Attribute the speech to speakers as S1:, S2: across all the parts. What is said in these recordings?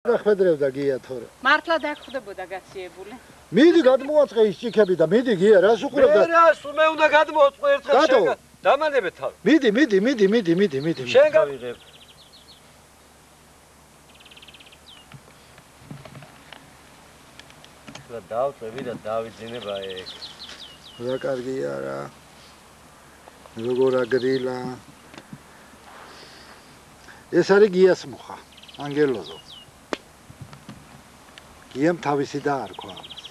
S1: დახვედრევდა გია თორე.
S2: მართლა დაგხვდებოდა გაციებული.
S1: მიდი გადმოაწყე ის ჭიქები და მიდი გია რას უყურებ და
S3: მე უნდა გადმოაწყო ერთხელ შენ დამანებე თავი.
S1: მიდი.
S3: შენ გავიღებ. და დავწევი და დავიძინება ეგ.
S1: რა კარგია რა. როგორ აგრილა. ეს არის გიას მუხა, ანგელოზო. გიამ თავისი დაარქვა ამას.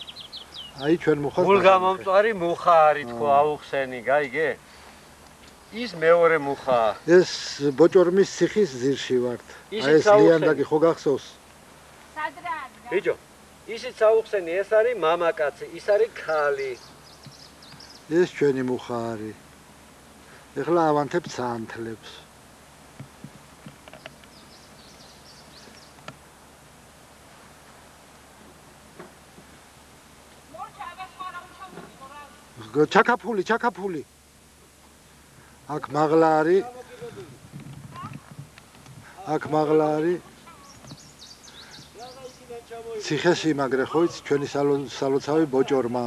S1: აი ჩვენ მუხას
S3: გულგამომწვარი მუხა არის თქო აუხსენი, გაიგე? ის მეორე მუხაა.
S1: ეს ბოჭორმის ციხის ძირში ვართ. აი ეს ლიანდაკი ხო გახსოვს?
S2: სადრაა?
S3: ბიჭო, ისიც აუხსენი, ეს არის მამაკაცი, ის არის ქალი.
S1: ეს ჩვენი მუხა არის. ეხლა ავანთებ ცანთლებს. ჩაკაფული. აქ მაღლა არის. ციხეს იმაგრე ხო იცი ჩვენი სალოცავი ბოჭორმა.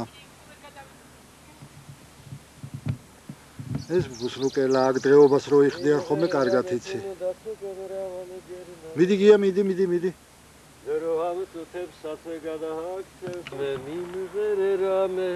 S1: ეს ბუსლუკელა აქ დღეობას რო იხდიან ხოლმე კარგად იცი. მიდი გია, მიდი.
S3: ზერო ამწუთებს საწე გადააქცევს მე მიმღერე რამე.